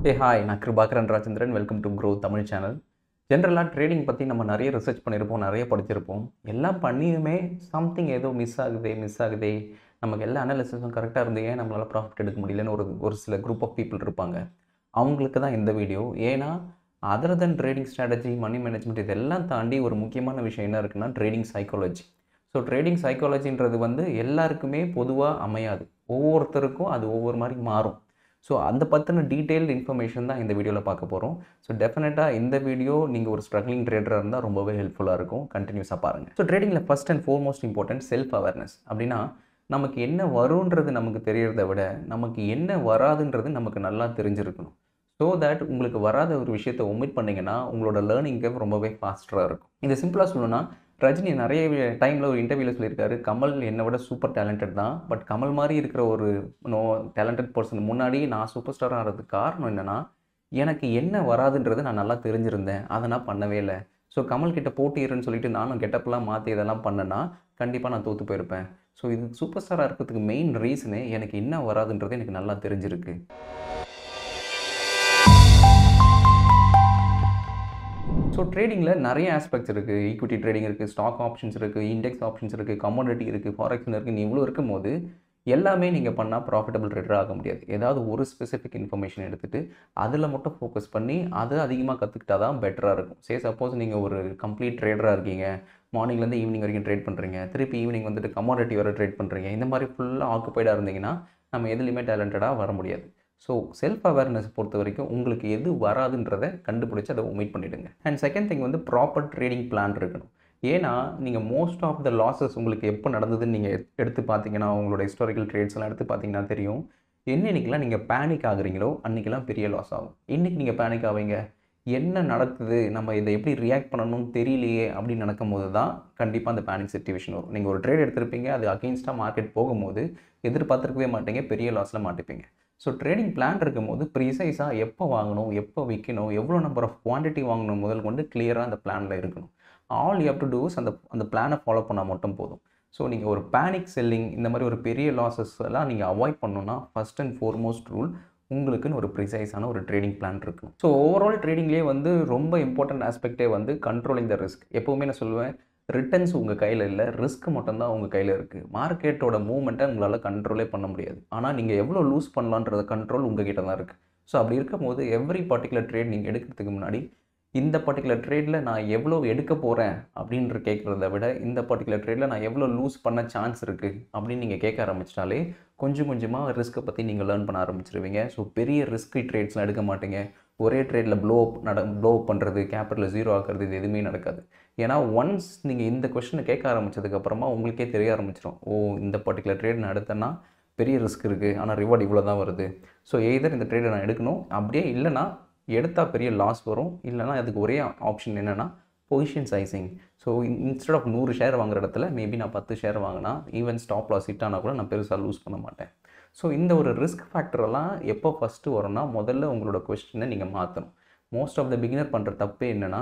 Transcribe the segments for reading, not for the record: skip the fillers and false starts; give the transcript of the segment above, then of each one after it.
Hey, hi, நான் Kirubakaran Rajendran. Welcome to grow Tamil channel. ஜென்ரலாக trading பற்றி நம்ம நிறைய ரிசர்ச் பண்ணியிருப்போம், நிறைய படிச்சிருப்போம். எல்லாம் பண்ணியுமே சம்திங் ஏதோ மிஸ் ஆகுதே. நமக்கு எல்லா அனாலிசிஸும் கரெக்டாக இருந்து ஏன் நம்மளால் ப்ராஃபிட் எடுக்க முடியலன்னு ஒரு சில குரூப் ஆஃப் பீப்புள் இருப்பாங்க. அவங்களுக்கு தான் இந்த வீடியோ. ஏன்னா அதர் தென் ட்ரேடிங் ஸ்ட்ராட்டஜி, மணி மேனேஜ்மெண்ட் இதெல்லாம் தாண்டி ஒரு முக்கியமான விஷயம் என்ன இருக்குன்னா ட்ரேடிங் சைக்காலஜி. ஸோ ட்ரேடிங் சைக்காலஜின்றது எல்லாருக்குமே பொதுவாக அமையாது. ஒவ்வொருத்தருக்கும் அது ஒவ்வொரு மாதிரி மாறும். ஸோ அந்த பற்றின டீட்டெயில்டு இன்ஃபர்மேஷன் தான் இந்த வீடியோவில் பார்க்க போகிறோம். ஸோ டெஃபினட்டாக இந்த வீடியோ நீங்கள் ஒரு ஸ்ட்ரகிளிங் ட்ரேடராக இருந்தால் ரொம்பவே ஹெல்ப்ஃபுல்லாக இருக்கும். கண்டினியூஸாக பாருங்கள். ஸோ ட்ரேடிங்கில் first and foremost important self awareness. அப்படின்னா நமக்கு என்ன வரும்ன்றது நமக்கு தெரியறத விட நமக்கு என்ன வராதுன்றது நமக்கு நல்லா தெரிஞ்சிருக்கணும். ஸோ தட் உங்களுக்கு வராத ஒரு விஷயத்தை ஒமிட் பண்ணிங்கன்னா உங்களோட லேர்னிங் கர்வ் ரொம்பவே ஃபாஸ்ட்டாக இருக்கும். இது சிம்பிளாக சொல்லணும்னா ரஜினி நிறைய டைமில் ஒரு இன்டர்வியூவில் சொல்லியிருக்காரு, கமல் என்னை விட சூப்பர் டேலண்டட் தான். பட் கமல் மாதிரி இருக்கிற ஒரு டேலண்டட் பர்சன் முன்னாடி நான் சூப்பர் ஸ்டார் ஆகிறதுக்கு காரணம் என்னென்னா எனக்கு என்ன வராதுன்றது நான் நல்லா தெரிஞ்சிருந்தேன். அதை நான் பண்ணவே இல்லை. ஸோ கமல் கிட்ட போட்டிடுறேன்னு சொல்லிட்டு நானும் கெட்டப்லாம் மாற்றி இதெல்லாம் பண்ணேன்னா கண்டிப்பாக நான் தோற்று போயிருப்பேன். ஸோ இது சூப்பர் ஸ்டாராக இருக்கிறதுக்கு மெயின் ரீசனே எனக்கு என்ன வராதுன்றது எனக்கு நல்லா தெரிஞ்சிருக்கு. ஸோ ட்ரேடிங்கில் நிறைய ஆஸ்பெக்ட்ஸ் இருக்குது. ஈக்விட்டி ட்ரேடிங் இருக்குது, ஸ்டாக் ஆப்ஷன்ஸ் இருக்குது, இண்டெக்ஸ் ஆப்ஷன்ஸ் இருக்குது, கமோடிட்டி இருக்குது, ஃபாரெக்ஸ்னு இருக்குது. இவ்வளோ இருக்கும் போது எல்லாமே நீங்கள் பண்ணால் ப்ராஃபிட்டபிள் ட்ரேடர் ஆக முடியாது. ஏதாவது ஒரு ஸ்பெசிஃபிக் இன்ஃபர்மேஷன் எடுத்துகிட்டு அதில் மட்டும் ஃபோக்கஸ் பண்ணி அதை அதிகமாக கற்றுக்கிட்டா தான் பெட்டராக இருக்கும். சப்போஸ் நீங்கள் ஒரு கம்ப்ளீட் ட்ரேடராக இருக்கீங்க, மார்னிங்லேருந்து ஈவினிங் வரைக்கும் ட்ரேட் பண்ணுறீங்க, திருப்பி ஈவினிங் கமோடிட்டி வர ட்ரேட் பண்ணுறீங்க, இந்த மாதிரி ஃபுல்லாக ஆக்குப்பைடாக இருந்தீங்கன்னா நம்ம எதுலையுமே டேலண்டடாக வர முடியாது. ஸோ செல்ஃப் அவேர்னஸ் பொறுத்த வரைக்கும் உங்களுக்கு எது வராதுன்றதை கண்டுபிடிச்சி அதை ஒமிட் பண்ணிவிடுங்க. And second thing proper trading plan இருக்கணும். ஏன்னா நீங்கள் மோஸ்ட் ஆஃப் த லாஸஸ் உங்களுக்கு எப்போ நடந்ததுன்னு நீங்கள் எடுத்து பார்த்தீங்கன்னா உங்களோட ஹிஸ்டாரிக்கல் ட்ரேட்ஸ்லாம் எடுத்து பார்த்தீங்கன்னா தெரியும். என்னைக்கெல்லாம் நீங்கள் பேனிக் ஆகுறீங்களோ அன்றைக்கெல்லாம் பெரிய லாஸ் ஆகும். இன்றைக்கி நீங்கள் பேனிக் ஆவீங்க, என்ன நடக்குது, நம்ம இதை எப்படி ரியாக்ட் பண்ணணும்னு தெரியலையே அப்படின்னு நடக்கும் போது தான் கண்டிப்பாக அந்த பேனிக் சிச்சுவேஷன் வரும். நீங்கள் ஒரு ட்ரேட் எடுத்திருப்பீங்க, அது அகெயின்ஸ்டாக மார்க்கெட் போகும்போது எதிர்பார்த்துருக்கவே மாட்டீங்க, பெரிய லாஸில் மாட்டிப்பீங்க. ஸோ ட்ரேடிங் பிளான் இருக்கும்போது ப்ரீசைஸாக எப்போ வாங்கணும், எப்போ விற்கணும், எவ்வளோ நம்பர் ஆஃப் குவான்டிட்டி வாங்கணும் முதல் கொண்டு கிளியராக அந்த பிளானில் இருக்கணும். All you have to do is அந்த பிளானை ஃபாலோ பண்ணால் மட்டும் போதும். ஸோ நீங்கள் ஒரு பேனிக் செல்லிங் இந்த மாதிரி ஒரு பெரிய லாஸஸ் எல்லாம் நீங்கள் அவாய்ட் பண்ணணும்னா ஃபஸ்ட் அண்ட் ஃபோர்மோஸ்ட் ரூல் உங்களுக்குன்னு ஒரு ப்ரிசைஸான ஒரு ட்ரேடிங் பிளான் இருக்கும். ஸோ ஓவரால் ட்ரேடிங்லேயே ரொம்ப இம்பார்ட்டன்ட் ஆஸ்பெக்டே கண்ட்ரோலிங் த ரிஸ்க். எப்போவுமே நான் சொல்லுவேன், ரிட்டர்ன்ஸ் உங்கள் கையில் இல்லை, ரிஸ்க் மட்டும்தான் உங்கள் கையில் இருக்குது. மார்க்கெட்டோட மூவ்மெண்ட்டை உங்களால் கண்ட்ரோலே பண்ண முடியாது. ஆனால் நீங்கள் எவ்வளோ லூஸ் பண்ணலான்றத கண்ட்ரோல் உங்கள் கிட்ட தான் இருக்குது. ஸோ அப்படி இருக்கும் போது எவ்ரி பர்டிகுலர் ட்ரேட் நீங்கள் எடுக்கிறதுக்கு முன்னாடி இந்த பர்டிகுலர் ட்ரேடில் நான் எவ்வளோ எடுக்க போகிறேன் அப்படின்ற கேட்குறத விட இந்த பர்டிகுலர் ட்ரேடில் நான் எவ்வளோ லூஸ் பண்ண சான்ஸ் இருக்குது அப்படின்னு நீங்கள் கேட்க ஆரம்பிச்சிட்டாலே கொஞ்சம் கொஞ்சமாக ரிஸ்க்கை பற்றி நீங்கள் லேர்ன் பண்ண ஆரம்பிச்சிருவீங்க. ஸோ பெரிய ரிஸ்க் ட்ரேட்ஸ்லாம் எடுக்க மாட்டீங்க. ஒரே ட்ரேடில் ப்ளோ அப் பண்ணுறது, கேபிட்டலில் ஜீரோ ஆகிறது, இது எதுவுமே நடக்காது. ஏன்னா ஒன்ஸ் நீங்கள் இந்த கொஸ்டினை கேட்க ஆரம்பித்ததுக்கப்புறமா உங்களுக்கே தெரிய ஆரம்பிச்சிடும், இந்த பர்டிகுலர் ட்ரேட் நான் எடுத்தேன்னா பெரிய ரிஸ்க் இருக்குது, ஆனால் ரிவார்டு இவ்வளோ தான் வருது. ஸோ எய்தர் இந்த ட்ரேடை நான் எடுக்கணும், அப்படியே இல்லைனா எடுத்தால் பெரிய லாஸ் வரும், இல்லைனா அதுக்கு ஒரே ஆப்ஷன் என்னென்னா position sizing. So instead of 100 share வாங்குற இடத்துல மேபி நான் 10 ஷேர் வாங்கினா ஈவன் ஸ்டாப் லாஸ் ஹிட் ஆனால் கூட நான் பெருசாக லூஸ் பண்ண மாட்டேன். ஸோ இந்த ஒரு ரிஸ்க் ஃபேக்டரெல்லாம் எப்போ ஃபஸ்ட்டு வரும்னா முதல்ல உங்களோட கொஸ்டினை நீங்கள் மாற்றணும். மோஸ்ட் ஆஃப் த பிகினர் பண்ணுற தப்பே என்னென்னா,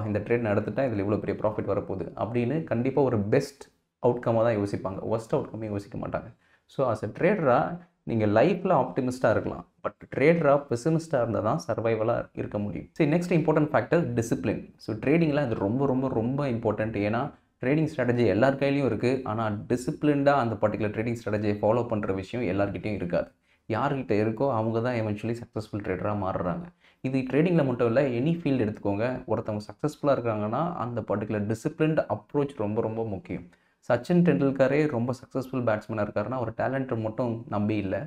இந்த ட்ரேட் நடத்துட்டா இதில் இவ்வளோ பெரிய ப்ராஃபிட் வரப்போகுது அப்படின்னு கண்டிப்பாக ஒரு பெஸ்ட் அவுட்கமாக தான் யோசிப்பாங்க, ஒஸ்ட் அவுட்கமே யோசிக்க மாட்டாங்க. ஸோ அஸ் அ ட்ரேடராக நீங்கள் லைஃப்பில் ஆப்டிமிஸ்ட்டாக இருக்கலாம், பட் ட்ரேடராக பெசிமிஸ்ட்டாக இருந்தால் தான் சர்வைவலாக இருக்க முடியும். சரி, next important factor discipline. So ட்ரேடிங்கில் அது ரொம்ப ரொம்ப ரொம்ப இம்பார்ட்டன்ட். ஏன்னா ட்ரேடிங் ஸ்ட்ராட்டஜி எல்லார் கையிலையும் இருக்குது, ஆனால் டிசிப்ளின்டாக அந்த பர்டிகுலர் ட்ரேடிங் ஸ்ட்ராட்டஜியை ஃபாலோ பண்ணுற விஷயம் எல்லார்கிட்டையும் இருக்காது. யார்கிட்ட இருக்கோ அவங்க தான் எவென்ச்சுவலி சக்ஸஸ்ஃபுல் ட்ரேடராக மாறுறாங்க. இது ட்ரேடிங்கில் மட்டும் இல்லை, எனி ஃபீல்டு எடுத்துக்கோங்க. ஒருத்தவங்க சக்ஸஸ்ஃபுல்லாக இருக்காங்கன்னா அந்த பர்டிகுலர் டிசிப்ளின்ட் அப்ரோச் ரொம்ப ரொம்ப முக்கியம். சச்சின் டெண்டுல்கரே ரொம்ப சக்ஸஸ்ஃபுல் பேட்ஸ்மேனாக இருக்காருன்னா அவர் டேலண்ட்டை மட்டும் நம்பி இல்லை,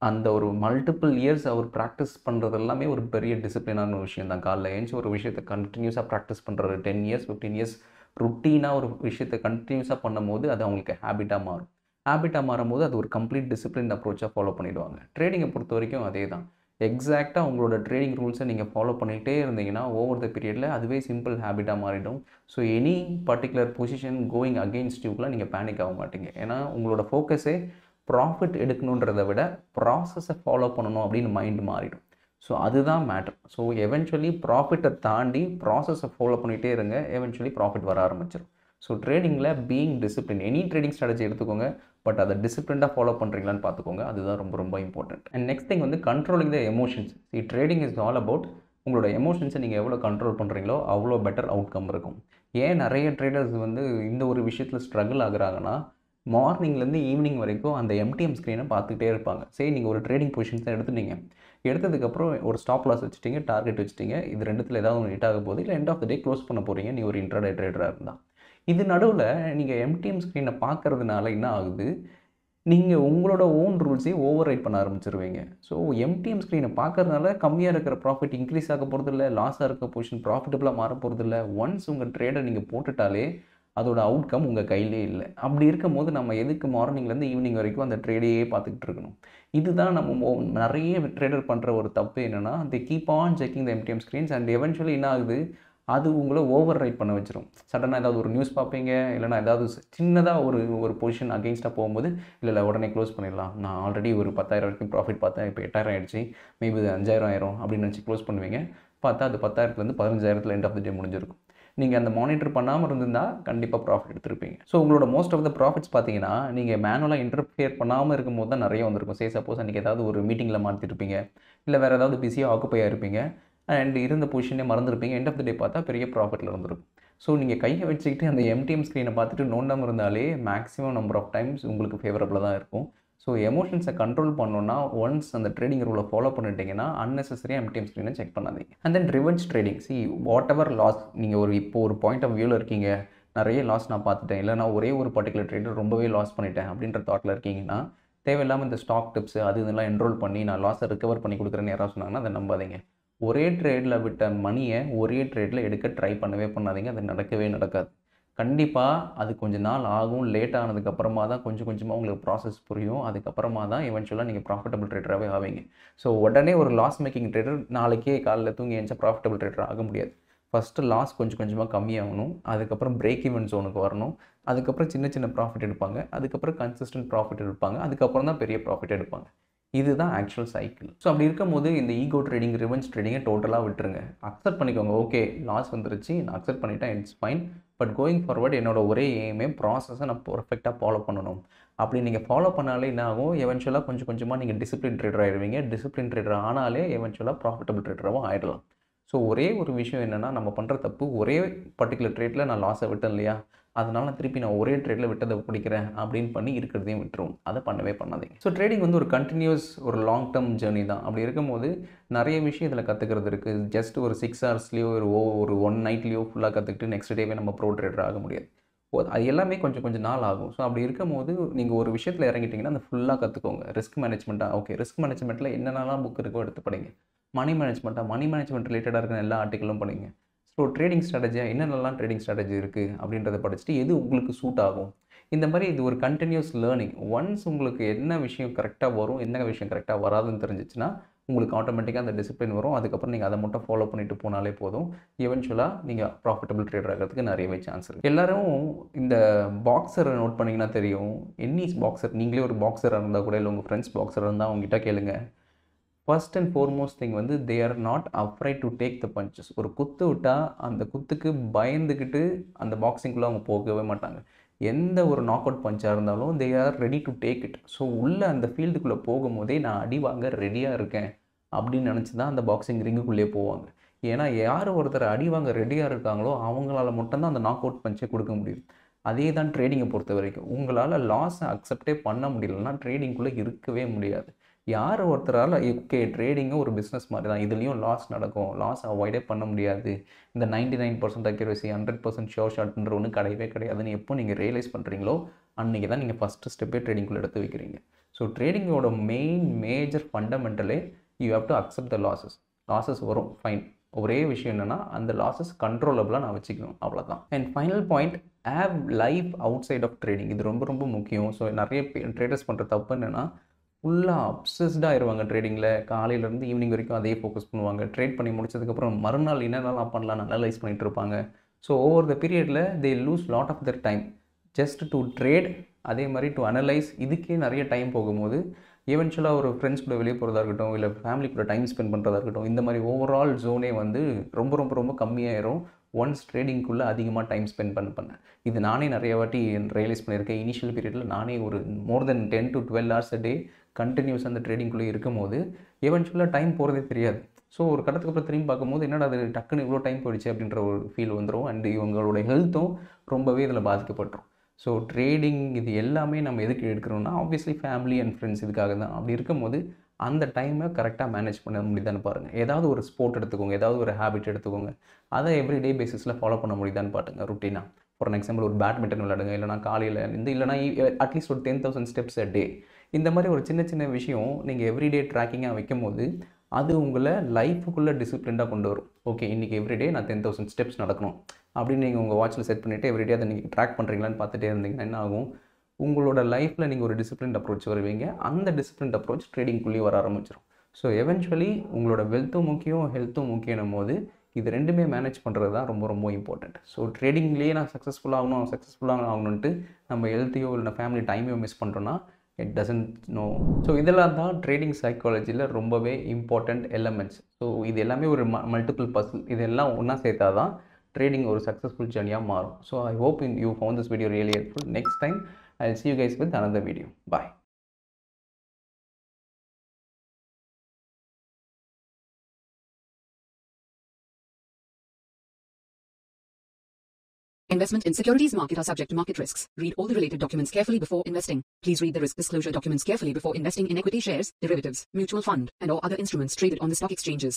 அந்த ஒரு மல்டிபிள் இயர்ஸ் அவர் ப்ராக்டிஸ் பண்ணுறது எல்லாமே ஒரு பெரிய டிசிப்ளினான ஒரு விஷயம் தான். காலைல ஏஞ்சி ஒரு விஷயத்தை கண்டினியூஸாக ப்ராக்டிஸ் பண்ணுறது 10 இயர்ஸ் 15 இயர்ஸ் ருட்டீனாக ஒரு விஷயத்தை கண்டினியூஸாக பண்ணும்போது அது அவங்களுக்கு ஹேபிட்டாக மாறும். ஹேபிட்டாக மாறும்போது அது ஒரு கம்ப்ளீட் டிசிப்ளின் அப்ரோச்சாக ஃபாலோ பண்ணிவிடுவாங்க. ட்ரேடிங்கை பொறுத்த வரைக்கும் அதே தான். எக்ஸாக்டாக உங்களோட ட்ரேடிங் ரூல்ஸை நீங்கள் ஃபாலோ பண்ணிகிட்டே இருந்தீங்கன்னா ஓவர் த பீரியடில் அதுவே சிம்பிள் ஹேபிட்டாக மாறிடும். So any particular position going against யூக்குலாம் நீங்கள் பேனிக் ஆக மாட்டீங்க. ஏன்னா உங்களோட ஃபோக்கஸே ப்ராஃபிட் எடுக்கணுன்றதை விட ப்ராசஸை ஃபாலோ பண்ணணும் அப்படின்னு மைண்ட் மாறிடும். ஸோ அதுதான் மேட்டர். ஸோ எவென்ச்சுவலி ப்ராஃபிட்டை தாண்டி ப்ராசஸை ஃபாலோ பண்ணிகிட்டே இருங்க, எவென்ச்சுவலி ப்ராஃபிட் வர ஆரம்பிச்சிடும். ஸோ ட்ரேடிங்கில் being discipline, any trading strategy எடுத்துக்கோங்க, பட் அதை டிசிப்ளின்டாக ஃபாலோ பண்ணுறீங்களான்னு பார்த்துக்கோங்க. அதுதான் ரொம்ப ரொம்ப இம்பார்ட்டன்ட். அண்ட் நெக்ஸ்ட் திங் வந்து controlling the emotions. Trading is all about உங்களோட எமோஷன்ஸை நீங்கள் எவ்வளோ கண்ட்ரோல் பண்ணுறீங்களோ அவ்வளோ பெட்டர் அவுட்கம் இருக்கும். ஏன் நிறைய ட்ரேடர்ஸ் வந்து இந்த ஒரு விஷயத்தில் ஸ்ட்ரகிள் ஆகுறாங்கன்னா, மார்னிங்லேருந்து ஈவினிங் வரைக்கும் அந்த எம்டிஎம் ஸ்க்ரீனை பார்த்துக்கிட்டே இருப்பாங்க. சரி, நீங்கள் ஒரு ட்ரேடிங் பொசிஷன்ஸ் தான் எடுத்துட்டீங்க, எடுத்ததுக்கப்புறம் ஒரு ஸ்டாப் லாஸ் வச்சுட்டீங்க, டார்கெட் வச்சுட்டீங்க, இது ரெண்டுத்தில் ஏதாவது ஒன்று ஹிட் ஆக போகுது, இல்லை end of the day close பண்ண போகிறீங்க நீ ஒரு இன்ட்ராடே ட்ரேடராக இருந்தால். இது நடுவில் நீங்கள் எம்டிஎம் ஸ்க்ரீனை பார்க்கறதுனால என்ன ஆகுது, நீங்கள் உங்களோட ஓன் ரூல்ஸையும் ஓவர் ரைட் பண்ண ஆரம்பிச்சிருவீங்க. ஸோ எம்டிஎம் ஸ்க்ரீனை பார்க்கறதுனால கம்மியாக இருக்கிற ப்ராஃபிட் இன்க்ரீஸ் ஆக போகிறதில்ல, லாஸாக இருக்க பொசிஷன் ப்ராஃபிட்டபுளாக மாற போகிறதில்ல. ஒன்ஸ் உங்கள் ட்ரேடை நீங்கள் போட்டுட்டாலே அதோட அவுட்கம் உங்கள் கையிலே இல்லை. அப்படி இருக்கும்போது நம்ம எதுக்கு மார்னிங்லேருந்து ஈவினிங் வரைக்கும் அந்த ட்ரேடையே பார்த்துக்கிட்டு இருக்கணும்? இதுதான் நம்ம நிறைய ட்ரேடர் பண்ணுற ஒரு தப்பு. என்னென்னா, they keep on checking the MTM screens and eventually என்ன ஆகுது, அது உங்களை ஓவர் ரைட் பண்ண வச்சிரும். சடனாக ஏதாவது ஒரு நியூஸ் பார்ப்பீங்க, இல்லைனா ஏதாவது சின்னதாக ஒரு பொசிஷன் அகெயின்ஸ்டாக போகும்போது, இல்லை உடனே க்ளோஸ் பண்ணிடலாம், நான் ஆல்ரெடி ஒரு 10,000 வரைக்கும் ப்ராஃபிட் பார்த்தேன், இப்போ 8,000 ஆயிடுச்சு, மேபி 5,000 ஆயிரும் அப்படின்னு நினச்சி க்ளோஸ் பண்ணுவீங்க. பார்த்தா அது 10,000லேருந்து 15,000 எண்ட் ஆஃப் த டே முடிஞ்சிருக்கும். நீங்கள் அந்த மானிட்டர் பண்ணாமல் இருந்திருந்தால் கண்டிப்பாக ப்ராஃபிட் எடுத்திருப்பீங்க. ஸோ உங்களோட மோஸ்ட் ஆஃப் த ப்ராஃபிட்ஸ் பார்த்தீங்கன்னா, நீங்கள் மேனுவலாக இன்டர்ஃபியர் பண்ணாமல் இருக்கும்போது தான் நிறைய வந்திருக்கும். சப்போஸ் அன்றைக்கி ஏதாவது ஒரு மீட்டிங்கில் மாற்றிருப்பீங்க, இல்லை வேறு ஏதாவது பிஸியாக ஆக்குப்பையாக இருப்பீங்க, அண்ட் இருந்த பொசிஷனே மறந்துருப்பீங்க. எண்ட் ஆஃப் த டே பார்த்தா பெரிய ப்ராஃபிட்டில் இருந்திருக்கும். ஸோ நீங்கள் கையை வச்சுக்கிட்டு அந்த எம்டிஎம் ஸ்க்ரீனை பார்த்துட்டு நோண்டாமல் இருந்தாலே மேக்ஸிமம் நம்பர் ஆஃப் டைம்ஸ் உங்களுக்கு ஃபேவரபுளாக தான் இருக்கும். ஸோ எமோஷன்ஸை கண்ட்ரோல் பண்ணணுன்னா ஒன்ஸ் அந்த ட்ரேடிங் ரூலை ஃபாலோ பண்ணிட்டீங்கன்னா அன்னெசரியாக எம்டிஎம் ஸ்க்ரீனை செக் பண்ணாதீங்க. And then revenge trading. Whatever loss, நீங்கள் இப்போ ஒரு பாயிண்ட் ஆஃப் வியூவில் இருக்கீங்க, நிறைய லாஸ் நான் பார்த்துட்டேன், இல்லை நான் ஒரே ஒரு பர்டிகுலர் ட்ரேடர் ரொம்பவே லாஸ் பண்ணிட்டேன் அப்படின்ற தாட்டில் இருக்கீங்கன்னா, தேவையில்லாமல் இந்த ஸ்டாக் டிப்ஸ் இதெல்லாம் என்ரோல் பண்ணி நான் லாஸை ரிகவர் பண்ணி கொடுக்குறேன்னு யாராவது சொன்னாங்கன்னா அதை நம்பாதீங்க. ஒரே ட்ரேடில் விட்ட மணியை ஒரே ட்ரேடில் எடுக்க ட்ரை பண்ணவே பண்ணாதீங்க. அது நடக்கவே நடக்காது. கண்டிப்பாக அது கொஞ்சம் நாள் ஆகும். லேட் ஆனதுக்கப்புறமா தான் கொஞ்சம் கொஞ்சமாக உங்களுக்கு ப்ராசஸ் புரியும். அதுக்கப்புறமா தான் எவென்ச்சுவலாக நீங்கள் ப்ராஃபிட்டபிள் ட்ரேடராகவே ஆவீங்க. ஸோ உடனே ஒரு லாஸ் மேக்கிங் ட்ரேடர் நாளைக்கே காலையில் தூங்கி எழுந்தா ப்ராஃபிட்டபிள் ட்ரேடர் ஆக முடியாது. ஃபஸ்ட்டு லாஸ் கொஞ்சம் கொஞ்சமாக கம்மியாகணும், அதுக்கப்புறம் பிரேக் ஈவன் ஜோனுக்கு வரணும், அதுக்கப்புறம் சின்ன சின்ன ப்ராஃபிட் எடுப்பாங்க, அதுக்கப்புறம் கன்சிஸ்டன்ட் ப்ராஃபிட் எடுப்பாங்க, அதுக்கப்புறம் தான் பெரிய ப்ராஃபிட் எடுப்பாங்க. இதுதான் ஆக்சுவல் சைக்கிள். ஸோ அப்படி இருக்கும்போது இந்த ஈகோ ட்ரேடிங், ரிவெஞ்ச் ட்ரேடிங்கை டோட்டலாக விட்டுருங்க. அக்செப்ட் பண்ணிக்கோங்க. ஓகே, லாஸ் வந்துருச்சு, நான் அக்செப்ட் பண்ணிட்டேன், it's fine. But going forward என்னோட ஒரே எய்மே ப்ராசஸை நான் பர்ஃபெக்டாக ஃபாலோ பண்ணணும். அப்படி நீங்கள் ஃபாலோ பண்ணாலே என்ன ஆகும், எவென்ச்சுவலாக கொஞ்சம் கொஞ்சமாக நீங்கள் டிசிப்ளின் ட்ரேடர் ஆகிடுவீங்க. டிசிப்ளின் ட்ரேடர் ஆனாலே எவென்ச்சுவலாக ப்ராஃபிட்டபிள் ட்ரேடராகவும் ஆகிடலாம். ஸோ ஒரே ஒரு விஷயம் என்னென்னா, நம்ம பண்ணுற தப்பு, ஒரே பர்டிகுலர் ட்ரேடில் நான் லாஸை விட்டேன் இல்லையா, அதனால் திருப்பி நான் ஒரே ட்ரேடில் விட்டதை பிடிக்கிறேன் அப்படின்னு பண்ணி இருக்கிறதையும் விட்டுருவோம். அதை பண்ணவே பண்ணாதீங்க. ஸோ ட்ரேடிங் வந்து ஒரு கண்டினியூஸ் ஒரு லாங் டேர்ம் ஜேர்னி தான். அப்படி இருக்கும்போது நிறைய விஷயம் இதில் கற்றுக்கிறது இருக்குது. ஜஸ்ட் ஒரு 6 ஹவர்ஸ்லேயோ ஒரு 1 நைட்லேயோ ஃபுல்லாக கற்றுக்கிட்டு நெக்ஸ்ட் டேவே நம்ம ப்ரோ ட்ரேடர் ஆக முடியாது. அது எல்லாமே கொஞ்சம் கொஞ்சம் நாள் ஆகும். ஸோ அப்படி இருக்கும்போது நீங்கள் ஒரு விஷயத்தில் இறங்கிட்டிங்கன்னா அந்த ஃபுல்லாக கற்றுக்கோங்க. ரிஸ்க் மேனேஜ்மெண்ட்டாக, ஓகே, ரிஸ்க் மேனேஜ்மெண்ட்டில் என்னென்னலாம் புக் இருக்கோ எடுத்து படிங்க. மணி மேனேஜ்மெண்ட் ரிலேட்டடாக இருக்கிற எல்லா ஆர்டிக்கலும் படிங்க. ஸோ ட்ரேடிங் ஸ்ட்ராட்டஜியாக என்னென்னலாம் ட்ரேடிங் ஸ்ட்ராட்டஜி இருக்குது அப்படின்றத படிச்சுட்டு எது உங்களுக்கு சூட் ஆகும். இந்த மாதிரி இது ஒரு கண்டினியூஸ் லேர்னிங். ஒன்ஸ் உங்களுக்கு என்ன விஷயம் கரெக்டாக வரும், என்ன விஷயம் கரெக்டாக வராதுன்னு தெரிஞ்சிச்சுன்னா உங்களுக்கு ஆட்டோமேட்டிக்காக அந்த டிசிப்ளின் வரும். அதுக்கப்புறம் நீங்கள் அதை மட்டும் ஃபாலோ பண்ணிட்டு போனாலே போதும். எவென்ச்சுவலாக நீங்கள் ப்ராஃபிட்டபிள் ட்ரேடர் ஆகிறதுக்கு நிறையவே சான்ஸ் இருக்குது. எல்லோரும் இந்த பாக்ஸரை நோட் பண்ணிங்கன்னா தெரியும். என்னி பாக்ஸர், நீங்களே ஒரு பாக்ஸராக இருந்தால் கூட, இல்லை உங்கள் ஃப்ரெண்ட்ஸ் பாக்ஸராக இருந்தால் அவங்ககிட்ட கேளுங்க. ஃபர்ஸ்ட் அண்ட் ஃபோர்மோஸ்ட் திங் வந்து they are not afraid to take the punches. ஒரு குத்து விட்டால் அந்த குத்துக்கு பயந்துக்கிட்டு அந்த பாக்ஸிங்குள்ளே அவங்க போகவே மாட்டாங்க. எந்த ஒரு நாக் அவுட் பஞ்சாக இருந்தாலும் they are ready to take it. So உள்ளே அந்த ஃபீல்டுக்குள்ளே போகும்போதே நான் அடி வாங்க ரெடியாக இருக்கேன் அப்படின்னு நினச்சி தான் அந்த பாக்ஸிங் ரிங்குக்குள்ளேயே போவாங்க. ஏன்னா யார் ஒருத்தர் அடி வாங்க ரெடியாக இருக்காங்களோ அவங்களால மட்டும்தான் அந்த நாக் அவுட் பஞ்சை கொடுக்க முடியும். அதே தான் ட்ரேடிங்கை பொறுத்த வரைக்கும். உங்களால் லாஸை அக்செப்டே பண்ண முடியலன்னா ட்ரேடிங்குள்ளே இருக்கவே முடியாது. யார் ஒருத்தரால் ஓகே ட்ரேடிங்கும் ஒரு பிஸ்னஸ் மாதிரி தான், இதுலேயும் லாஸ் நடக்கும், லாஸ் அவாய்டே பண்ண முடியாது, இந்த 99% அக்யூரசி 100% ஷோர் ஷாட்ன்ற ஒன்று கிடையவே கிடையாதுன்னு எப்போ நீங்கள் ரியலைஸ் பண்ணுறீங்களோ அன்றைக்கி தான் நீங்கள் ஃபஸ்ட்டு ஸ்டெப்பே ட்ரேடிங்குள்ளே எடுத்து வைக்கிறீங்க. ஸோ ட்ரேடிங்கோட மேஜர் ஃபண்டமெண்டலே you have to accept the losses வரும், ஃபைன். ஒரே விஷயம் என்னென்னா அந்த லாஸஸ் கண்ட்ரோலபிளாக நான் வச்சுக்கணும், அவ்வளோதான். And final point, have life outside of trading. இது ரொம்ப ரொம்ப முக்கியம். ஸோ நிறைய ட்ரேடர்ஸ் பண்ணுற தப்பு என்னென்னா, ஃபுல்லாக அப்சஸ்டாக ஆயிடுவாங்க ட்ரேடிங்கில். காலையிலேருந்து ஈவினிங் வரைக்கும் அதே ஃபோக்கஸ் பண்ணுவாங்க. ட்ரேட் பண்ணி முடிச்சதுக்கப்புறம் மறுநாள் என்னென்னலாம் பண்ணலான்னு அனலைஸ் பண்ணிகிட்டு இருப்பாங்க. ஸோ ஓவர் த பீரியடில் they lose lot of their time just to trade, அதே மாதிரி டு அனலைஸ். இதுக்கே நிறைய டைம் போகும்போது ஈவென்ச்சுவலாக ஒரு ஃப்ரெண்ட்ஸ் கூட வெளியே போகிறதா இருக்கட்டும், இல்லை ஃபேமிலி கூட டைம் ஸ்பெண்ட் பண்ணுறதா இருக்கட்டும், இந்த மாதிரி ஓவரால் ஜோனே வந்து ரொம்ப ரொம்ப ரொம்ப கம்மியாயிரும். ஒன்ஸ் ட்ரேடிங்குள்ளே அதிகமாக டைம் ஸ்பெண்ட் பண்ண இது நானே நிறைய வாட்டி ரியலைஸ் பண்ணியிருக்கேன். இனிஷியல் பீரியடில் நானே ஒரு more than 10 to 12 hours a day continues அந்த ட்ரேடிங்குள்ளே இருக்கும் போது எவென்ச்சுவலாக டைம் போகிறதே தெரியாது. ஸோ ஒரு கட்டத்துக்கு அப்புறம் திரும்பி பார்க்கும்போது என்னடா அது டக்குன்னு இவ்வளோ டைம் போயிடுச்சு அப்படின்ற ஒரு ஃபீல் வந்துடும். அண்ட் இவங்களோட ஹெல்த்தும் ரொம்பவே இதில் பாதிக்கப்பட்டுரும். ஸோ ட்ரேடிங் இது எல்லாமே நம்ம எதுக்கு எடுக்கிறோம்னா ஆப்வியஸ்லி ஃபேமிலி அண்ட் ஃப்ரெண்ட்ஸ் இதுக்காக தான். அப்படி இருக்கும்போது அந்த டைமை கரெக்டாக மேனேஜ் பண்ண முடியுதான்னு பாருங்கள். ஏதாவது ஒரு ஸ்போர்ட் எடுத்துக்கோங்க, ஏதாவது ஒரு ஹேபிட் எடுத்துக்கோங்க, அதை எவ்ரிடே பேசிஸில் ஃபாலோ பண்ண முடியுதான்னு பாருங்கள். ருட்டீனாக ஃபார் எக்ஸாம்பிள் ஒரு பேட்மிண்டன் விளையாடுங்க, இல்லைனா காலையில் இருந்து இல்லைனா அட்லீஸ்ட் ஒரு 10,000 steps a day. இந்த மாதிரி ஒரு சின்ன சின்ன விஷயம் நீங்கள் எவ்ரிடே ட்ராக்கிங்காக வைக்கும் போது அது உங்களை லைஃபுக்குள்ளே டிசிப்ளின்டாக கொண்டு வரும். ஓகே, இன்றைக்கி எவ்ரிடே நான் 10,000 steps நடக்கணும் அப்படின்னு நீங்கள் உங்கள் வாட்சில் செட் பண்ணிவிட்டு எவ்ரிடே அதை நீங்கள் ட்ராக் பண்ணுறீங்களான்னு பார்த்துட்டே இருந்தீங்கன்னா என்ன ஆகும், உங்களோட லைஃப்பில் நீங்கள் ஒரு டிசிப்ளின் அப்ரோச் வருவீங்க. அந்த டிசிப்ளின் அப்ரோச் ட்ரேடிங்குள்ளேயே வர ஆரம்பிச்சிடும். ஸோ எவென்ச்சுவலி உங்களோட வெல்த்தும் முக்கியம், ஹெல்த்தும் முக்கியம் போது இது ரெண்டுமே மேனேஜ் பண்ணுறது தான் ரொம்ப ரொம்ப இம்பார்ட்டண்ட். ஸோ ட்ரேடிங்லேயே நான் சக்ஸஸ்ஃபுல்லாக ஆகணுன்ட்டு நம்ம ஹெல்த்தையோ இல்லை ஃபேமிலி டைமையோ மிஸ் பண்ணுறோன்னா இட் டசன்ட் நோ. ஸோ இதெல்லாம் தான் ட்ரேடிங் சைக்காலஜியில் ரொம்பவே இம்பார்ட்டண்ட் எலமெண்ட்ஸ். ஸோ இது எல்லாமே ஒரு மல்டிபிள் பசில், இதெல்லாம் ஒன்றா சேர்த்தா தான் ட்ரேடிங் ஒரு சக்ஸஸ்ஃபுல் ஜர்னியாக மாறும். So I hope you found this video really helpful. Next time I'll see you guys with another video. Bye. Investment in securities market are subject to market risks. Read all the related documents carefully before investing. Please read the risk disclosure documents carefully before investing in equity shares, derivatives, mutual fund, and or other instruments traded on the stock exchanges.